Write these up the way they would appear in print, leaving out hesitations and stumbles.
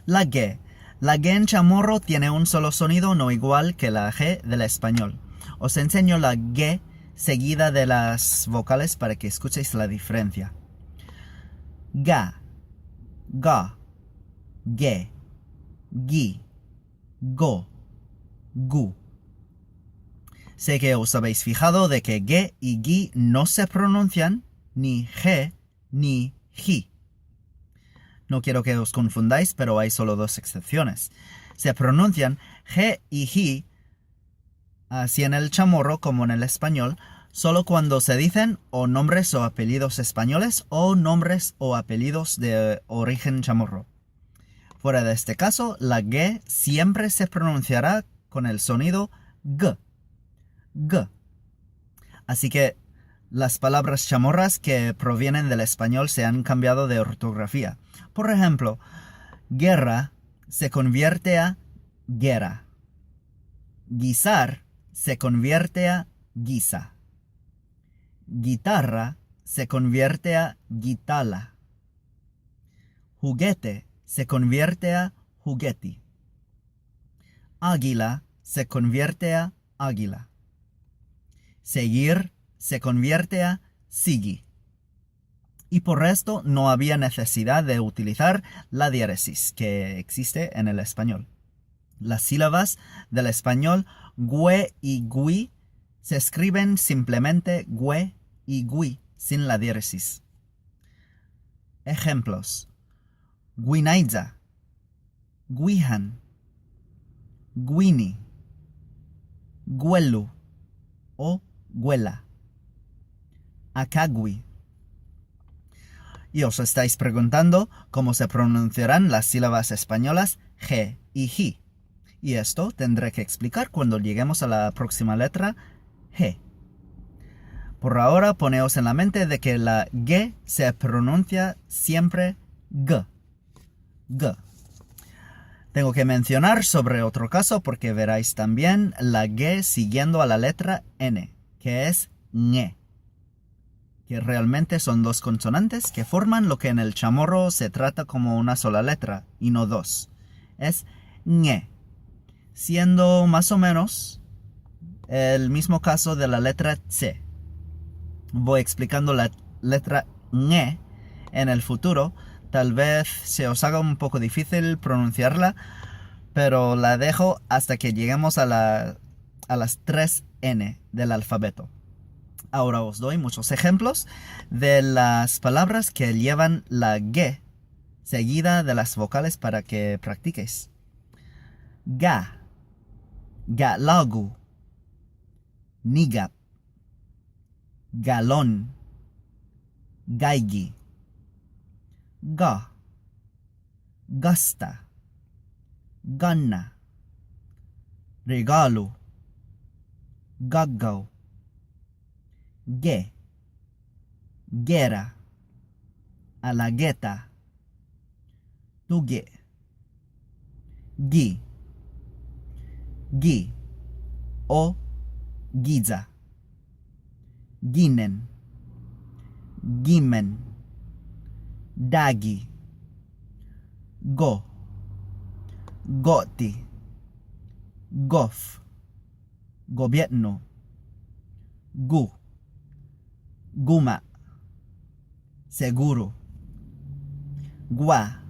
La G. La G en chamorro tiene un solo sonido, no igual que la G del español. Os enseño la G seguida de las vocales para que escuchéis la diferencia. Ga, ga, ge, gi, go, gu. Sé que os habéis fijado de que ge y gi no se pronuncian ni ge ni ji. No quiero que os confundáis, pero hay solo dos excepciones. Se pronuncian ge y ji, así en el chamorro como en el español, solo cuando se dicen o nombres o apellidos españoles o nombres o apellidos de origen chamorro. Fuera de este caso, la G siempre se pronunciará con el sonido G. G. Así que las palabras chamorras que provienen del español se han cambiado de ortografía. Por ejemplo, guerra se convierte a guerra. Guisar se convierte a guisa. Guitarra se convierte a guitala. Juguete se convierte a jugueti. Águila se convierte a águila. Seguir se convierte a sigui. Y por esto no había necesidad de utilizar la diéresis que existe en el español. Las sílabas del español güe y gui se escriben simplemente güe y gui sin la diéresis. Ejemplos: Guinaidza, Guihan, Guini, Guelu o Guela. Acagui. Y os estáis preguntando cómo se pronunciarán las sílabas españolas G y Ji. Y esto tendré que explicar cuando lleguemos a la próxima letra G. Por ahora poneos en la mente de que la G se pronuncia siempre G. G. Tengo que mencionar sobre otro caso porque veréis también la G siguiendo a la letra N, que es ñe, que realmente son dos consonantes que forman lo que en el chamorro se trata como una sola letra y no dos. Es ñe, siendo más o menos el mismo caso de la letra tse. Voy explicando la letra ñe en el futuro. Tal vez se os haga un poco difícil pronunciarla, pero la dejo hasta que lleguemos a las 3 N del alfabeto. Ahora os doy muchos ejemplos de las palabras que llevan la G seguida de las vocales para que practiquéis. Ga, galagu, nigap, galón, gaigi, ga, gasta, ganna, regalo, gaggao, ge, gera, alagueta, tuge, gi, gi o giza, ginen, gimen, dagi, go, goti, gof, gobierno, gu, guma, seguro, gua,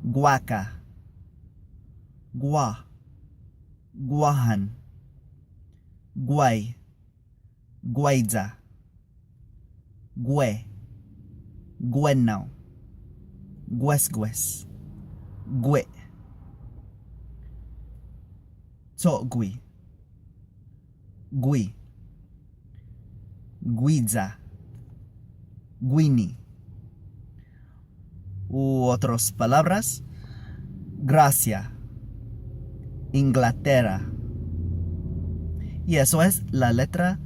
guaca, gua, guahan, guay, guayza, gue, guenau, guesgues, gue, tsogui, gui, guiza, guini. U otras palabras: Gracia, Inglaterra. Y eso es la letra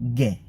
G.